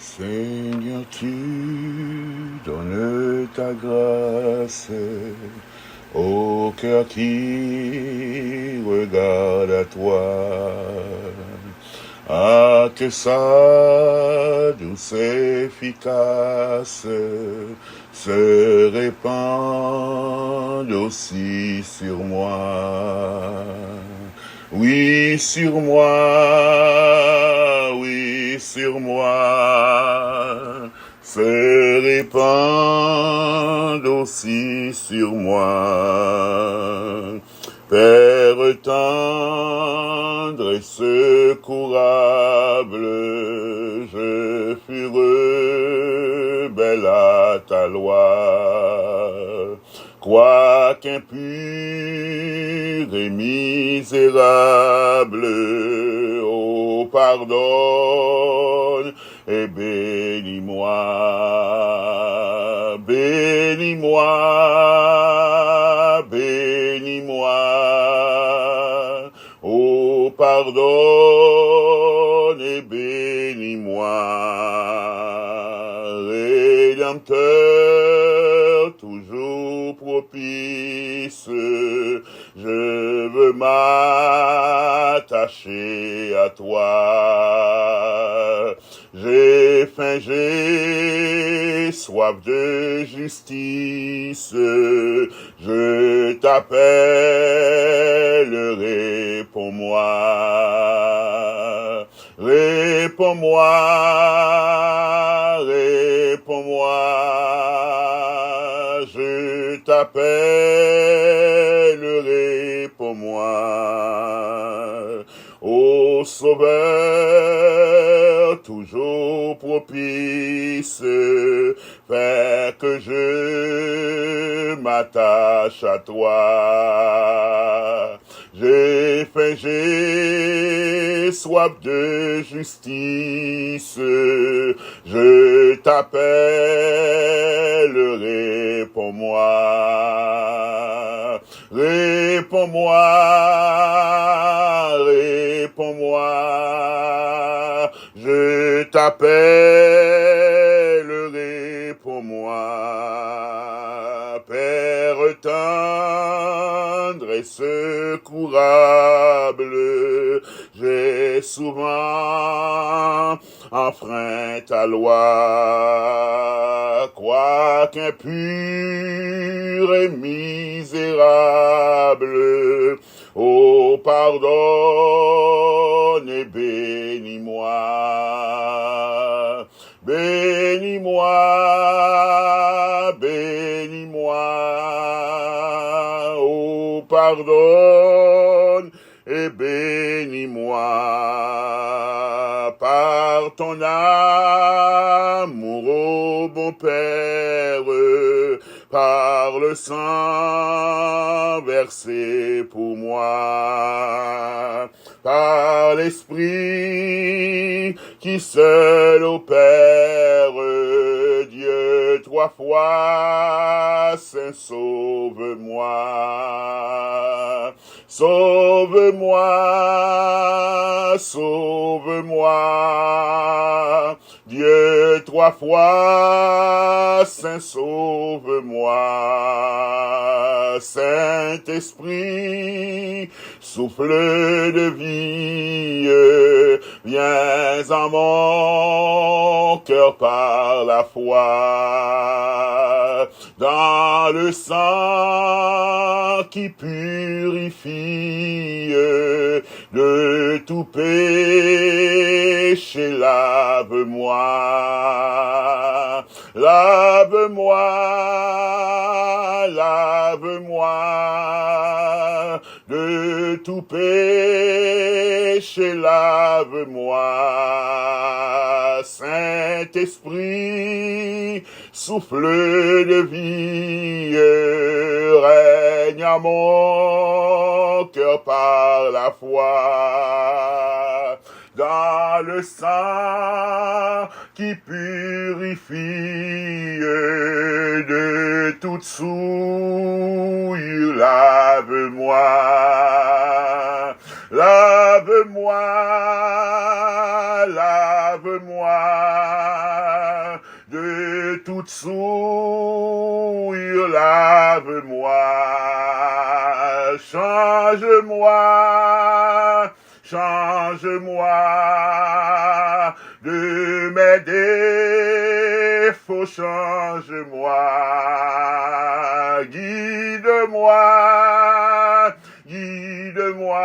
Seigneur, tu donnes ta grâce au cœur qui regarde à toi. Ah, que sa douce efficace se répande aussi sur moi. Oui, sur moi, oui, sur moi, se répand aussi sur moi. Père tendre et secourable, je fus rebelle à ta loi. Quoiqu'impur et misérable, oh pardonne et bénis-moi, bénis-moi, bénis-moi, oh pardonne et bénis-moi, Rédempteur toujours propice, je veux m'attacher à toi. J'ai faim, j'ai soif de justice, je t'appelle, réponds-moi. Réponds-moi, réponds-moi, je t'appelle, réponds-moi. Ô Sauveur, toujours propice, fais que je m'attache à toi. J'ai faim, j'ai soif de justice, je t'appelle, réponds-moi. Réponds-moi, réponds-moi, je t'appelle, réponds-moi. Père tendre et secourable, j'ai souvent enfreint ta loi, quoiqu'impur et misérable, oh pardonne et bénis-moi, bénis-moi, bénis-moi, oh pardonne et bénis-moi, par ton amour, ô bon Père, par le sang versé pour moi, par l'Esprit qui seul opère, Dieu trois fois saint, sauve-moi. Sauve-moi, sauve-moi, Dieu trois fois saint, sauve-moi. Saint-Esprit, souffle de vie, viens en mon cœur par la foi, dans le sang qui purifie de tout péché, lave-moi, lave-moi, lave-moi, de tout péché, lave-moi. Saint-Esprit, souffle de vie, règne à mon cœur par la foi, dans le sang qui purifie de toute souille, lave-moi, lave-moi, lave-moi de toute souillure, lave-moi, change-moi, change-moi de mes défauts, change-moi, guide-moi, guide-moi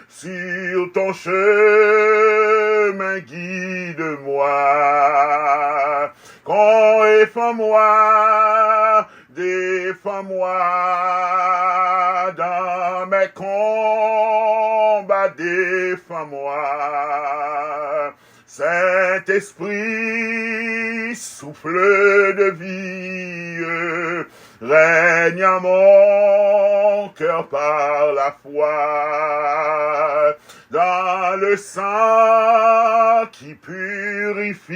sur ton chemin, guide-moi, défends-moi dans mes combats, défends-moi. Saint-Esprit, souffle de vie, règne en mon cœur par la foi, dans le sang qui purifie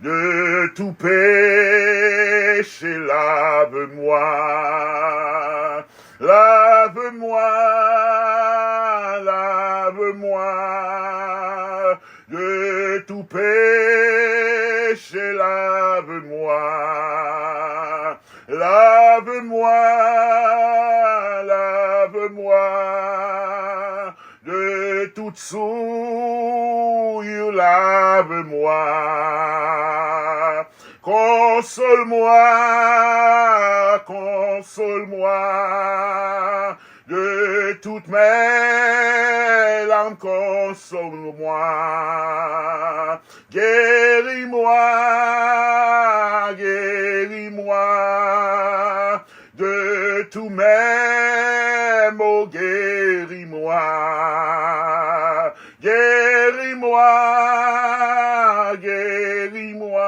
de tout péché, lave-moi, lave-moi, lave-moi de tout péché, lave-moi, lave-moi, lave-moi de toute souillure, lave-moi, console-moi, console-moi de toutes mes larmes, console-moi, guéris-moi, guéris-moi de tous mes maux, guéris-moi, guéris-moi, guéris-moi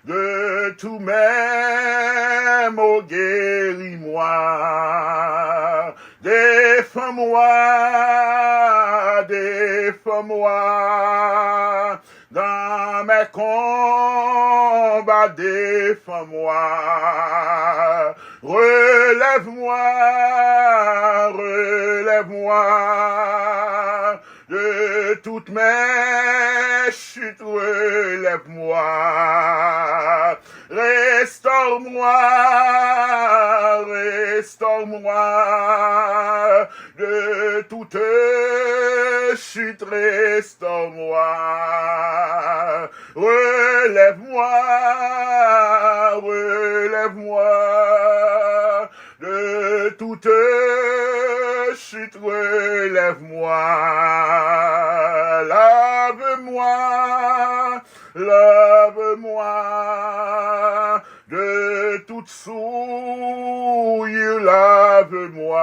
de tous mes maux, guéris-moi, défends-moi, défends-moi dans mes combats, défends-moi, relève-moi, relève-moi de toutes mes chutes, relève-moi, restaure-moi, restaure-moi de toute chute, restaure-moi, relève-moi, relève-moi de toute chute, relève-moi, lave-moi, lave-moi de toute souillure, lave-moi.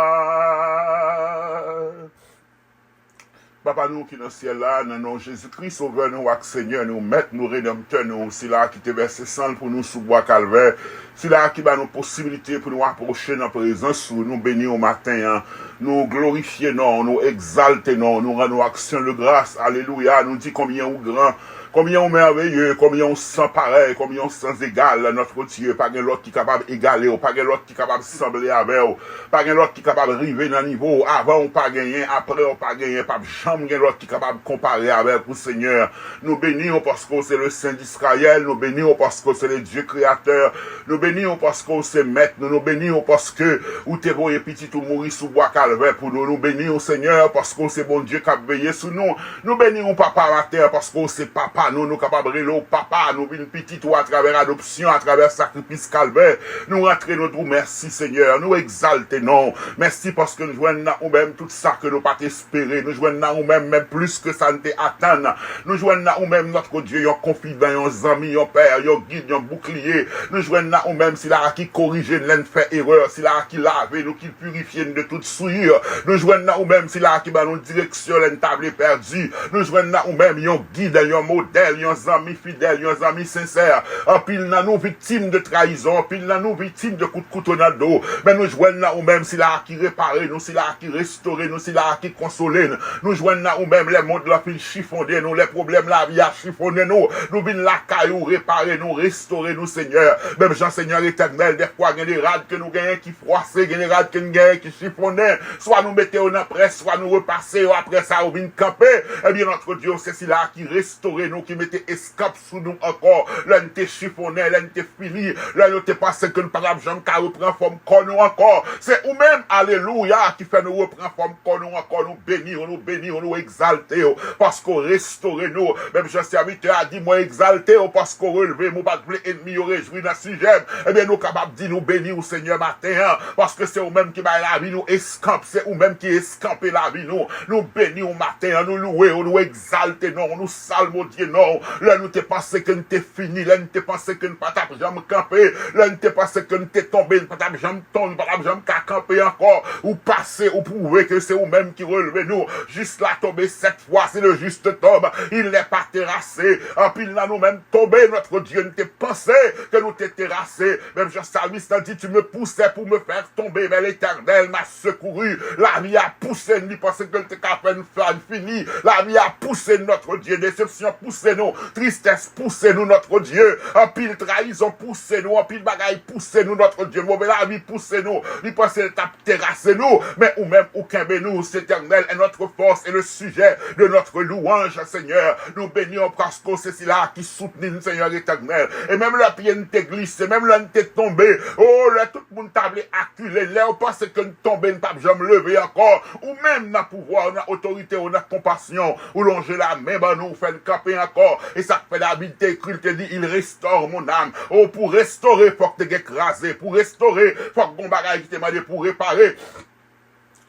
Papa nous qui dans le ciel là, dans nom Jésus-Christ, sauveur nous, Seigneur, nous, maître, nous, rédempteur, nous, c'est là qui te verse sang pour nous sous bois calvaire, c'est là qui va nous possibilité pour nous approcher dans la présence, nous bénir au matin, hein. Nous glorifier, non, nous exalter, non, nous rendre action de grâce, alléluia, nous dit combien ou grand, combien on merveilleux, combien on sans pareil, combien on sans égal, notre Dieu, pas de l'autre qui est capable d'égaler, pas de l'autre qui est capable de sembler avec, pas de l'autre qui est capable de arriver dans le niveau, avant on pas gagné, après on pas gagné, pas jamais l'autre qui est capable de comparer avec vous, Seigneur. Nous bénissons parce que c'est le Saint d'Israël, nous bénissons parce que c'est le Dieu créateur, nous bénissons parce que c'est maître, nous bénissons parce que ou t'es et petit ou mourir sous bois calvaire pour nous, nous bénissons Seigneur parce que c'est bon Dieu qui a veillé sur nous, nous bénissons papa la terre parce que c'est papa, nous capables de relou papa, nous une petite ou à travers adoption, à travers sacrifice calvaire, nous rentrer notre merci Seigneur, nous exalter non, merci parce que nous joignons nous même tout ça que nous pas espérer, nous joignons nous même plus que ça ne t'attend, nous joignons nous même notre Dieu, un confident, un ami, un père, un guide, un bouclier, nous joignons nous même si là qui corrige, l'un fait erreur, si là qui lave, nous qui purifie de toute souillure, nous joignons nous même si là qui va nous direction, l'un table perdue, nous joignons nous même un guide, un modèle, un ami fidèle, un ami sincère, en pile dans nous victimes de trahison, en pile dans nous victimes de coups de couteau dans le dos, mais nous joignons nous même si là qui répare, nous si là qui restaure, nous si là qui console, nous joignons nous même les mondes la fil chiffonner, nous les problèmes la vie a chiffonner nous, nous venons la caillou réparer, nous restaurer nous Seigneur, même Jean Seigneur Seigneur éternel, des fois, il y a des rades que nous gagnons qui froissaient, il y a des rades que nous gagnons qui chiffonnaient, soit nous mettons en presse, soit nous repasser, après ça, on vient camper. Eh bien, notre Dieu, c'est celui-là qui restaurait nous, qui mettait escape sous nous encore. Là, nous t'es chiffonné, là, nous t'es fini, là, nous t'es passé que nous pas jamais qu'à reprendre forme comme nous encore. C'est ou-même, alléluia, qui fait nous reprendre forme comme nous encore, nous bénir, nous exalter, parce qu'on restaure nous. Même je serviteur a dit, moi exalter, parce qu'on relevé, moi pas de ennemi, réjoui dans ce sujet. Eh bien, nous capables de dire, nous bénir au Seigneur matin, parce que c'est ou-même qui va la vie, nous escampe, c'est ou-même qui escampe la vie, nous bénir au matin, nous louer, nous exalter, non, nous salmodier, non. Là, nous t'es pensé que nous t'es fini, là, nous t'es pensé que nous pas jamais camper, là, nous t'es pensé que nous t'es tombé, nous pas jamais tomber, nous pas jamais camper encore, ou passer, ou prouver que c'est ou-même qui relevez nous, juste là tomber 7 fois, c'est le juste tombe, il n'est pas terrassé, en pile là nous-mêmes tomber, notre Dieu nous t'es pensé que nous t'es terrassé, même Jean-Salvis t'a dit, tu me poussais pour me faire tomber, mais l'Éternel m'a secouru, la vie a poussé, nous pensait que t'es qu'à faire fini, la vie a poussé notre Dieu, déception poussé nous, tristesse poussé nous notre Dieu, en pile trahison poussé nous, en pile bagaille poussé nous notre Dieu, mauvais la vie poussé nous, il pensait t'a terrassé nous, mais ou même aucun bénou, c'est éternel est notre force et le sujet de notre louange, Seigneur, nous bénissons parce que c'est là qui soutenit Seigneur éternel, et même la pied t'est glissé, même là t'est tombé, oh là tout le monde t'a acculé, là on pense que nous tombé, ne pas jamais lever encore, ou même n'a pouvoir, on a autorité, on a compassion, ou longer la main, ben nous fait le camper encore, et ça fait l'habitude écrit, te dit, il restaure mon âme, oh pour restaurer, faut que t'es écrasé, pour restaurer, faut que ton bagage qui t'est demandé pour réparer,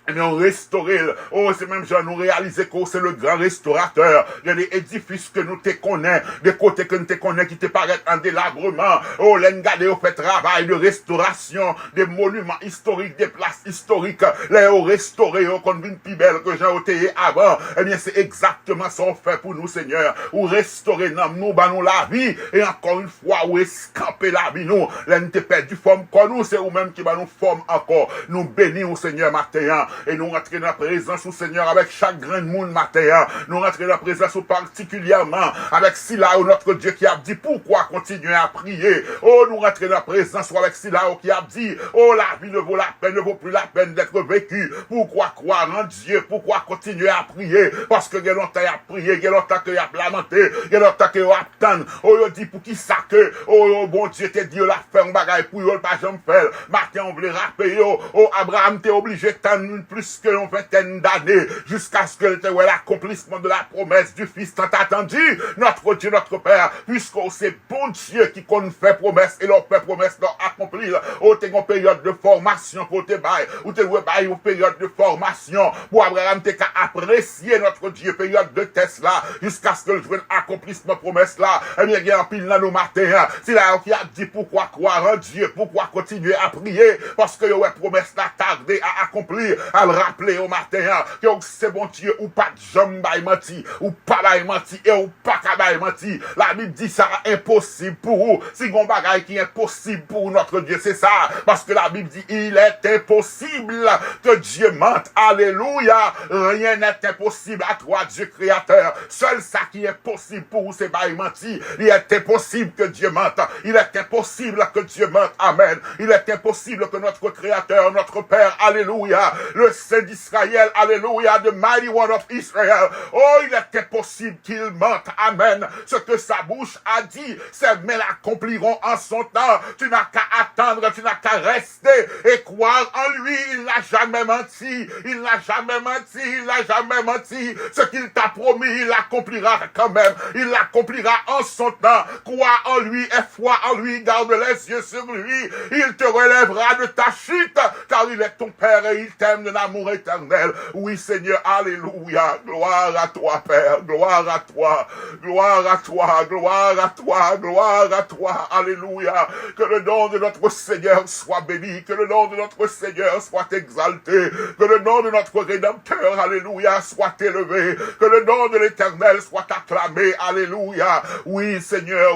et bien, on restaure. Oh, c'est même genre, nous réaliser que c'est le grand restaurateur. Il y a des édifices que nous te connaissons, des côtés que nous te connaissons qui te paraissent en délabrement. Oh, l'engagé au fait travail de restauration, des monuments historiques, des places historiques. Là, on restauré, on conduit une plus belle que j'ai ôté avant. Eh bien, c'est exactement ça qu'on fait pour nous, Seigneur. Ou restaurer nous, nous la vie. Et encore une fois, ou escaper la vie, nous. Là, nous te perdu forme comme nous, c'est nous-mêmes qui va nous forme encore. Nous bénissons, Seigneur, matin. Et nous rentrons dans la présence au Seigneur avec chaque grain de monde matin. Nous rentrons dans la présence particulièrement avec Sila, notre Dieu qui a dit pourquoi continuer à prier. Oh, nous rentrons dans la présence avec Sila qui a dit, oh, la vie ne vaut la peine, ne vaut plus la peine d'être vécue. Pourquoi croire en Dieu? Pourquoi continuer à prier? Parce que il y a longtemps à prier, il y a longtemps qu'il y a lamenté, il y a longtemps qu'il y a attendre. Oh, il dit pour qui ça que, oh, bon Dieu te dit, la fait un bagaille pour eux, pas jamais faire. Matin, on voulait rappeler, oh, Abraham t'es obligé de t'en plus que une vingtaine d'années, jusqu'à ce que tu aies l'accomplissement de la promesse du Fils tant attendu, notre Dieu, notre Père, puisque c'est bon Dieu qui qu'on fait promesse, et leur fait promesse leur accomplir, ou t'es en période de formation pour te bailler, ou t'es en période de formation, pour Abraham t'es qu'à apprécier notre Dieu, période de test là, jusqu'à ce que le jour accomplissement promesse là, eh bien, il y a un pile là nos matins, c'est là qui a dit pourquoi croire en Dieu, pourquoi continuer à prier, parce que il y a promesse là tardée à accomplir, à le rappeler au matin, que c'est bon Dieu, ou pas de jambe menti, ou pas menti, et ou pas menti. La Bible dit ça impossible pour vous. Si on bagaille qui est impossible pour notre Dieu, c'est ça. Parce que la Bible dit, il est impossible que Dieu mente. Alléluia. Rien n'est impossible à toi, Dieu créateur. Seul ça qui est possible pour vous, c'est menti. Il est impossible que Dieu mente. Il est impossible que Dieu mente. Amen. Il est impossible que notre créateur, notre Père, alléluia, le Saint d'Israël, alléluia, the mighty one of Israel. Oh, il est impossible qu'il mente. Amen. Ce que sa bouche a dit, ses mains l'accompliront en son temps. Tu n'as qu'à attendre, tu n'as qu'à rester et croire en lui. Il n'a jamais menti. Il n'a jamais menti. Il n'a jamais menti. Ce qu'il t'a promis, il l'accomplira quand même. Il l'accomplira en son temps. Crois en lui et foi en lui. Garde les yeux sur lui. Il te relèvera de ta chute, car il est ton Père et il t'aime de l'amour éternel. Oui, Seigneur, alléluia. Gloire à toi, Père. Gloire à toi. Gloire à toi. Gloire à toi. Gloire à toi. Alléluia. Que le nom de notre Seigneur soit béni. Que le nom de notre Seigneur soit exalté. Que le nom de notre Rédempteur, alléluia, soit élevé. Que le nom de l'Éternel soit acclamé. Alléluia. Oui, Seigneur,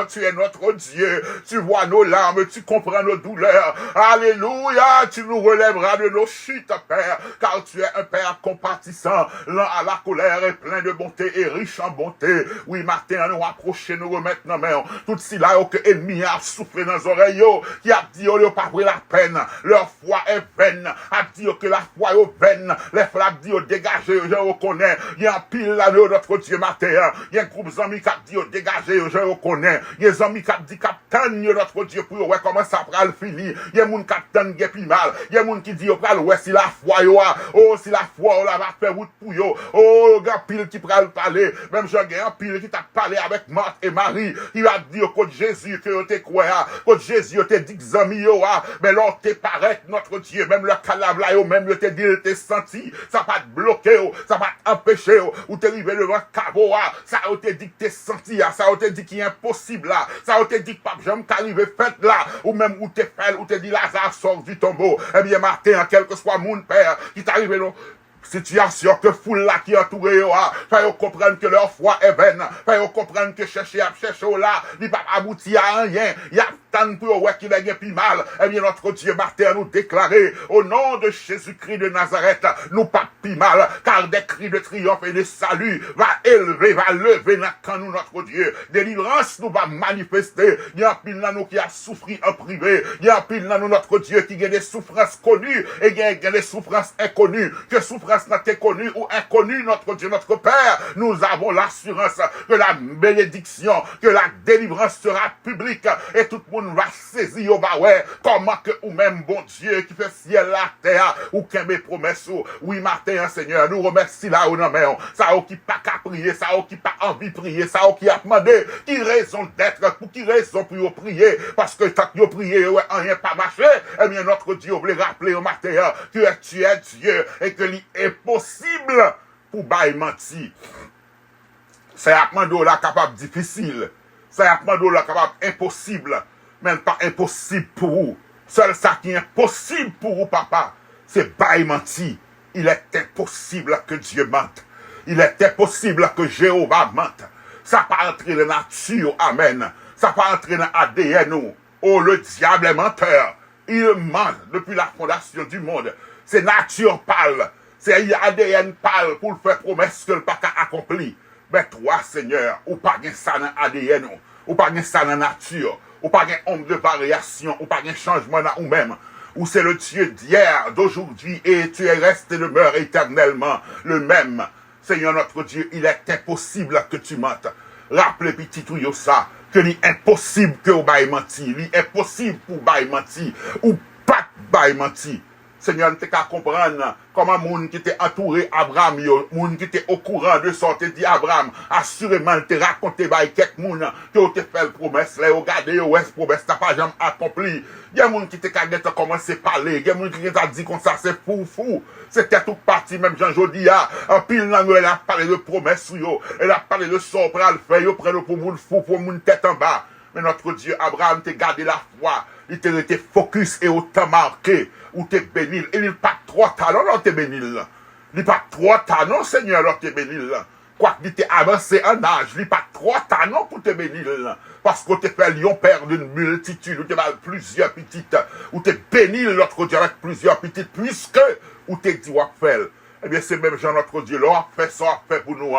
tu es notre Dieu. Tu vois nos larmes, tu comprends nos douleurs. Alléluia. Tu nous relèveras de nos chutes. chute, Père, car tu es un Père compatissant, lent à la colère et plein de bonté et riche en bonté. Oui, matin, nous approcher, nous remettre dans main. Tout si là, que ennemi a soufflé dans les oreilles, qui a dit, oh, pas pris la peine, leur foi est vaine, a dit que la foi est vaine, les flaques dit, dégagez, je reconnais, il y a un pile là, notre Dieu matin, il y a un groupe d'amis qui a dit, dégagez, je reconnais, il y a des amis qui a dit, capitaine, notre Dieu, pour ouais, comment ça prend le fini, il y a un monde qui a dit, qui plus mal, il y a un monde qui dit, ouais, si la foi, oh, si la foi, on la va faire route pour yo, oh, il y a un pile qui prend le parler, même j'ai un pile qui t'a parlé avec Marthe et Marie, il va dire que Jésus, que tu crois, que Jésus, te dit, amis, mais là, t'es paraît, notre Dieu, même le calabre là, même le te dit, t'es senti, ça va te bloquer, ça va t'empêcher, ou t'es arrivé devant le caveau, ça te dit que t'es senti, ça te dit qu'il est impossible là, ça te dit que pas jamais t'arriver fait là, ou même où t'es fait, ou t'es dit Lazare sort du tombeau, eh bien, matin, quel que soit mon père, qui t'arrive là, situation que foule là qui entoure fait comprendre que leur foi est vaine, fait comprendre que chercher là, il pas abouti à rien, il y a tant pour ouais qu'il a plus mal. Eh bien notre Dieu matin nous déclarer au nom de Jésus-Christ de Nazareth, nous pas plus mal, car des cris de triomphe et de salut va élever, va lever dans nous notre Dieu. Délivrance nous va manifester. Il y a un pile dans nous qui a souffert en privé, il y a un pile dans nous notre Dieu qui a des souffrances connues et il y a des souffrances inconnues, que souffrance n'a été connue ou inconnue, notre Dieu, notre Père, nous avons l'assurance que la bénédiction, que la délivrance sera publique et tout le monde va saisir au bas, ouais, comment que ou même bon Dieu qui fait ciel la terre ou qui mes promesses, oui, matin, Seigneur, nous remercions là où nous mettons, ça qui pas qu'à prier, ça qui pas envie de prier, ça qui a demandé, qui raison d'être, pour qui raison pour prier, parce que tant que vous priez, ouais, rien pas marché, eh bien, notre Dieu voulait rappeler au matin que tu es Dieu et que est possible pour bailler menti. C'est un demande là capable difficile. C'est un demande là capable impossible. Même pas impossible pour vous. Seul ça qui est impossible pour vous, papa, c'est bailler menti. Il est impossible que Dieu mente. Il est impossible que Jéhovah mente. Ça pas entrer dans la nature. Amen. Ça pas entrer dans l'ADN. Oh, le diable est menteur. Il ment depuis la fondation du monde. C'est nature pâle. C'est ADN pâle pour le faire promesse que le pas accompli. Mais toi, Seigneur, ou pas de ça dans ADN, ou pas de ça dans nature, ou pas de ombre de variation, ou pas de changement dans vous-même. Ou c'est le Dieu d'hier, d'aujourd'hui, et tu es resté demeure éternellement le même. Seigneur notre Dieu, il est impossible que tu mentes. Rappelez petit tout ça, que il est impossible que vous baille menti, il est impossible pour baille menti, ou pas baille menti. Seigneur, nous qu'à comprendre comment moun qui était entouré Abraham, moun qui était au courant de ça, te dit Abraham, assurément, te raconté par quelques moun qui ont fait la promesse, là, regardez, cette promesse n'a pas jamais accompli. Il y a moun qui te commencé à parler, il y a moun qui t'a dit comme ça, c'est fou. C'était tout parti, même Jean Jodia, en pile dans nous, elle a parlé de promesse, elle a parlé de son pral fait, yo prend pour moun fou, pour moun tête en bas. Mais notre Dieu, Abraham, t'a gardé la foi, il t'a été focus et autant marqué, ou t'es béni. Il n'est pas trois talents, non, t'es béni. Il n'est pas trois talents, Seigneur, non, t'es béni. Quoi qu'il t'ait avancé en âge, il n'est pas trois talents pour te bénir. Parce que t'es fait lion père d'une multitude, ou t'es mal plusieurs petites, ou t'es béni, notre Dieu, avec plusieurs petites, puisque, ou t'es dit, ou fait. Eh bien, c'est même Jean, notre Dieu, là, fait ça, fait pour nous.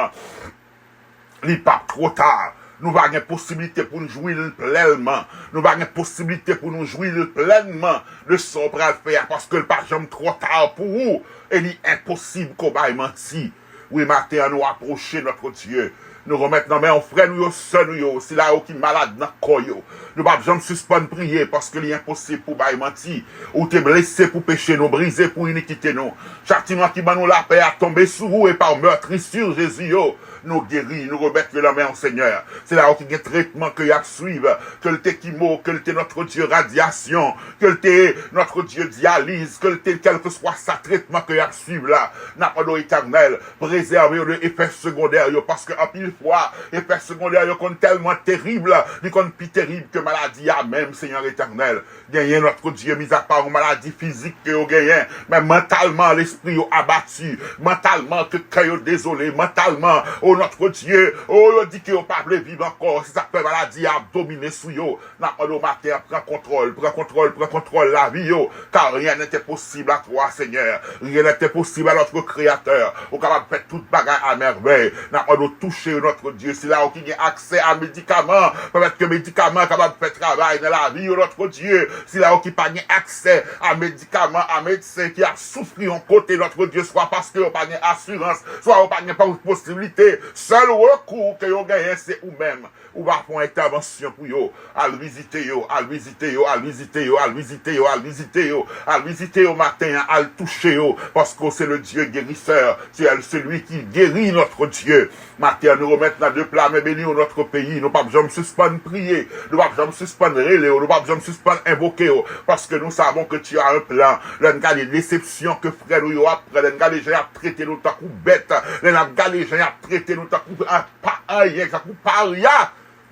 Il n'est pas trop tard. Nous avons une possibilité pour nous jouir pleinement. Nous avons une possibilité pour nous jouir pleinement de son bras faire parce que le pas jamais trop tard pour vous. Et il est impossible qu'on aille mentir. Oui, matin, nous approcher notre Dieu. Nous remettre dans main frère nous, soeur nous, si là qui est malade dans le corps. Nous ne jamais suspendre prier parce qu'il est impossible pour bailler mentir. Ou te blesser pour pécher nous, briser pour iniquité nous. Châtiment qui m'a nous la paix à tomber sur vous et par meurtrissure Jésus. Nous guérir, nous remettre la main au Seigneur. C'est là où il y a un traitement que y a suivre, que le chimo, que le notre Dieu radiation, que le notre Dieu dialyse, que le quel que soit sa traitement que y a suivre là, n'a pas d'eau éternelle, préserver de effets secondaires, parce que en pile fois, effet secondaire, ils sont tellement terribles, ils sont plus terribles que maladie à même, Seigneur éternel. Gagnez notre Dieu, mis à part une maladie physique que vous gagnez, mais mentalement, l'esprit est abattu, mentalement, que cœur désolé, mentalement, oh notre Dieu, oh, il dit que vous ne pouvez pas vivre encore, si ça fait maladie à dominer sous vous, au matin, prends contrôle la vie, car rien n'était possible à toi, Seigneur, rien n'était possible à notre Créateur, vous êtes capable de faire toute bagarre à merveille, nous toucher notre Dieu, c'est là où il y a accès à médicaments, peut-être que médicaments capable de faire travail dans la vie, notre Dieu, c'est là où il n'y a pas accès à médicaments, à médecins qui a souffert en côté notre Dieu, soit parce que vous n'avez pas d'assurance, soit vous n'avez pas de possibilité. Seul recours que vous gagnez, c'est vous-même. Vous va faire une intervention pour vous, à le visiter, à le visiter, à le visiter, à le visiter, à le visiter, à le visiter au matin, à le toucher, parce que c'est le Dieu guérisseur, c'est celui qui guérit notre Dieu. Matin, nous remettons dans deux plats, mais bénis notre pays, nous ne pouvons pas suspendre prier, nous ne pouvons pas suspendre relais, nous ne pouvons pas suspendre invoquer, parce que nous savons que tu as un plan. L'un des déceptions que frère nous après, l'un des gens a traité nous tant coup bête, l'un des gens a traité nous tant coup pas rien, pas rien.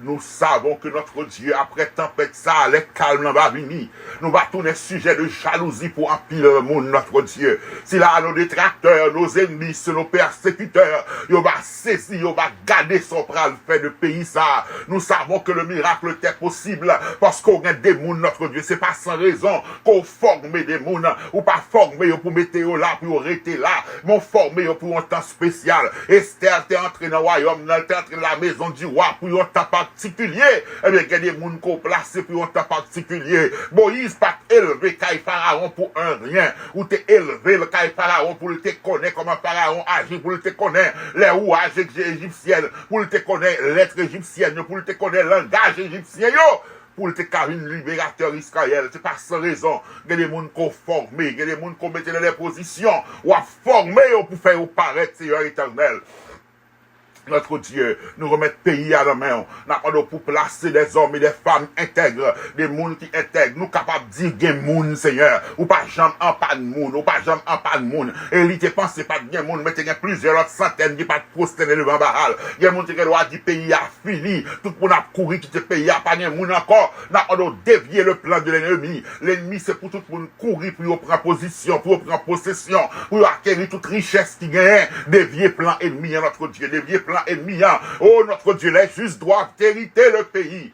Nous savons que notre Dieu, après tempête, ça, les calmes va venir. Nous va tourner sujet de jalousie pour empiler le monde, notre Dieu. Si là, nos détracteurs, nos ennemis, nos persécuteurs, ils vont saisir, ils vont garder son bras, le fait de pays, ça. Nous savons que le miracle était possible parce qu'on a des mondes, notre Dieu. C'est pas sans raison qu'on forme des mondes, ou pas former pour mettre là, pour rester là, mais former pour un temps spécial. Esther était entrée dans le royaume, elle était entrée dans la maison du roi pour un temps particulier, eh bien, il y a des gens qui ont placé pour un temps particulier. Moïse pas élevé Caille Pharaon pour un rien, ou t'es élevé le Caille Pharaon pour le te connaître comment Pharaon agit, pour le te connaître les rouages égyptiennes, pour le te connaître lettres égyptiennes, pour le te connaître langage égyptien, pour le te carrer libérateur Israël. C'est pas sans raison. Il y a des gens qui ont formé, il y a des gens qui ont mis dans les positions, ou à former pour faire paraître, Seigneur éternel. Notre Dieu, nous remettre pays à la main. Nous avons pour placer des hommes et des femmes intègres, des gens qui intègrent. Nous capables de dire qu'il y a des gens, Seigneur. Ou pas jamais en pas de monde, ou pas jamais en pas de monde. Et il te pense pas de monde, mais il y a plusieurs autres centaines qui pas de prosterner devant Baral. Il y a des gens qui doivent dire pays a fini. Tout le monde a couru qui te pays a pas de monde encore. Nous avons dévié le plan de l'ennemi. L'ennemi, c'est pour tout le monde courir pour prendre position, pour prendre possession, pour acquérir toute richesse qui gagne. Dévier plan ennemi à notre Dieu, dévier plan ennemi. Oh notre Dieu, les justes doivent hériter le pays.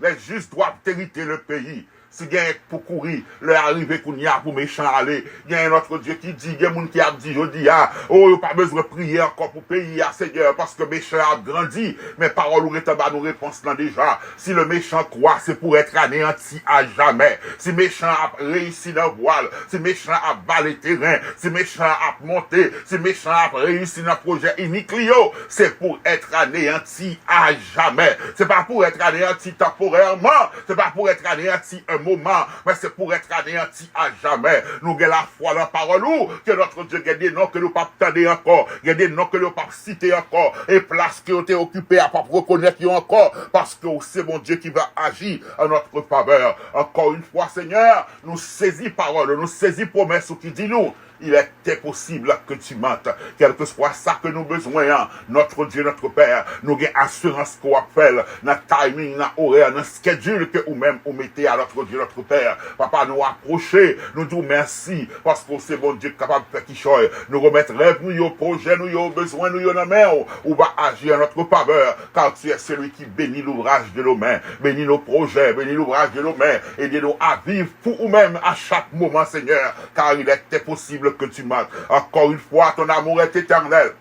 Les justes doivent hériter le pays. Si il y a pour courir, leur arriver qu'on y a pour méchant aller, il y a un autre Dieu qui dit, il y a un monde qui a dit, je dis, oh, il n'y a pas besoin de prier encore pour payer, Seigneur, parce que le méchant a grandi, mais parole ou nos réponses là déjà. Si le méchant croit, c'est pour être anéanti à jamais. Si le méchant a réussi dans le voile, si le méchant a balé terrain, si le méchant a monté, si le méchant a réussi dans le projet Iniklio, c'est pour être anéanti à jamais. C'est pas pour être anéanti temporairement, c'est pas pour être anéanti un moment, mais c'est pour être anéanti à jamais. Nous avons la foi dans la parole où que notre Dieu a des noms que nous ne pouvons pas entendre encore, il y a des noms que nous ne pouvons pas citer encore, et place qui ont été occupées à ne pas reconnaître encore, parce que c'est mon Dieu qui va agir en notre faveur. Encore une fois, Seigneur, nous saisis parole, nous saisis promesse qui dit nous. Il était possible que tu mentes. Quel que soit ça que nous besoin, notre Dieu, notre Père, nous avons assurance qu'on appelle, dans timing, dans horaire, dans schedule que nous-mêmes, nous mettez à notre Dieu, notre Père. Papa, nous approcher, nous disons merci, parce que c'est bon Dieu capable de faire qui choye. Nous remettre rêve, nous, projet, nous, besoin, nous, dans main, ou va agir en notre faveur, car tu es celui qui bénit l'ouvrage de nos mains, bénit nos projets, bénit l'ouvrage de nos mains, aidez-nous à vivre pour nous-mêmes à chaque moment, Seigneur, car il était possible que tu mates. Encore une fois, ton amour est éternel.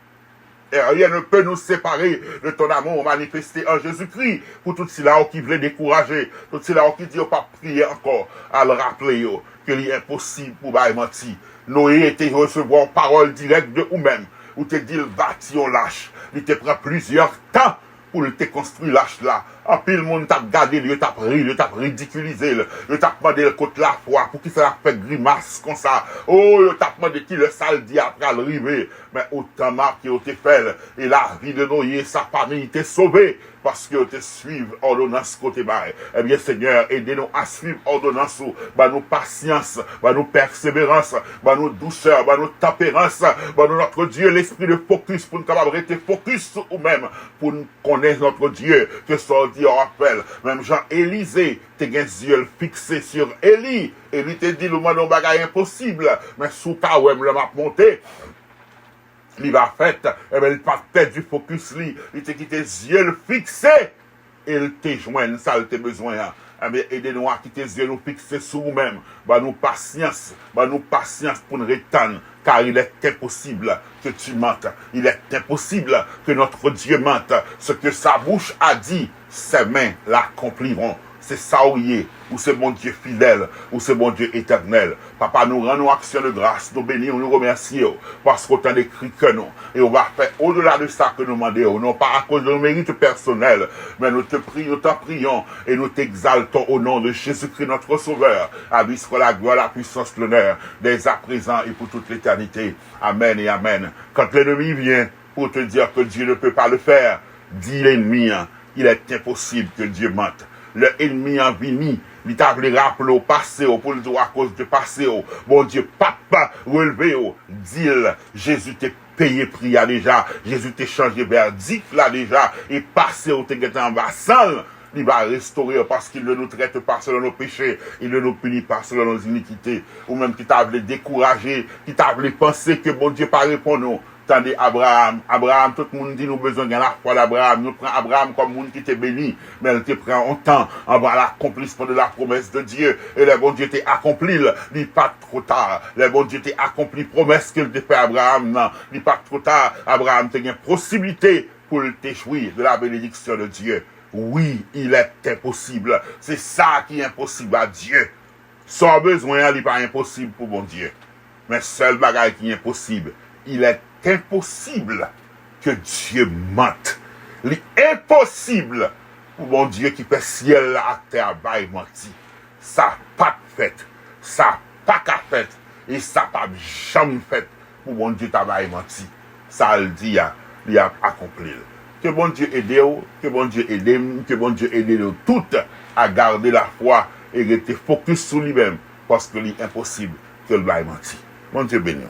Et rien ne peut nous séparer de ton amour manifesté en Jésus-Christ. Pour tous ceux-là qui veulent décourager, tous ceux-là qui disent pas prier encore, à le rappeler qu'il est impossible pour mentir. Noé était recevoir parole directe de nous-mêmes. Ou te dit, bâti on lâche. Il te prend plusieurs temps pour te construire lâche là. En pile monde t'a gardé, il t'a pris, il t'a ridiculisé, il t'a demandé le côté la foi pour qu'il ça fait grimace comme ça. Oh, il t'a demandé qui le sale dit après l'arrivée. Mais autant marqué au fait et la vie de Noé, sa famille t'est sauvée parce que te suivre ordonnance côté bas. Eh bien Seigneur, aidez-nous à suivre ordonnance, bah nous patience, bah nous persévérance, bah nous douceur, bah nous tempérance, bah nous notre Dieu, l'esprit de focus pour nous capables de rester focus sur nous-mêmes, pour nous connaître notre Dieu, que ça dit on rappelle, même Jean-Élisée, t'es un yeux fixé sur Élie, et lui te dit le monde bagaille impossible, mais sous ta ouem le m'a monté, il va fait, et bien il pas tête du focus li, il te quitté yeux fixés, et il te joint, ça il te besoin, eh bien, aidez-nous à quitter les yeux nous fixer sur nous-mêmes. Bah, nous patience pour nous rétendre, car il est impossible que tu mentes. Il est impossible que notre Dieu mente. Ce que sa bouche a dit, ses mains l'accompliront. C'est ça où il est, ou c'est mon Dieu fidèle, ou c'est mon Dieu éternel. Papa, nous rendons action de grâce, nous bénissons, nous remercions, parce qu'on t'a écrit que nous. Et on va faire au-delà de ça que nous demandons, non pas à cause de nos mérites personnels, mais nous te prions, nous t'en prions, et nous t'exaltons au nom de Jésus-Christ, notre Sauveur. À lui soit la gloire, la puissance, l'honneur, dès à présent et pour toute l'éternité. Amen et amen. Quand l'ennemi vient pour te dire que Dieu ne peut pas le faire, dis l'ennemi, il est impossible que Dieu mente. Le ennemi en vini, il t'a voulu rappeler au passé, pour le dire à cause du passé, bon Dieu, papa, relevé, dis-le, Jésus t'est payé prix là déjà, Jésus t'est changé verdict là déjà, et passé au t'es en bassin, il va restaurer parce qu'il ne nous traite pas selon nos péchés, il ne nous punit pas selon nos iniquités, ou même qui t'a voulu décourager, qui t'a voulu penser que bon Dieu pas répondre. Tandis Abraham, tout le monde dit nous besoin de la foi d'Abraham. Nous prenons Abraham comme monde qui t'est béni, mais elle te prend en temps avant l'accomplissement de la promesse de Dieu. Et le bon Dieu t'a accompli, il n'est pas trop tard. Le bon Dieu t'a accompli promesse qu'il t'a fait à Abraham. Non, il n'est pas trop tard. Abraham t'a une possibilité pour t'échouir de la bénédiction de Dieu. Oui, il est impossible. C'est ça qui est impossible à Dieu. Sans besoin, il n'est pas impossible pour bon Dieu. Mais seul bagage qui est impossible, il est impossible que Dieu mente. Il est impossible pour mon Dieu qui fait ciel à terre, il menti. Ça pas fait, ça pas qu'à fait, et ça pas jamais fait pour mon Dieu t'abaye menti. Ça le dit, il a accompli. Que bon Dieu aide, que bon Dieu aide, que bon Dieu aide nous toutes à garder la foi et rester focus sur lui-même, parce que il est impossible que le bail menti. Mon Dieu béni.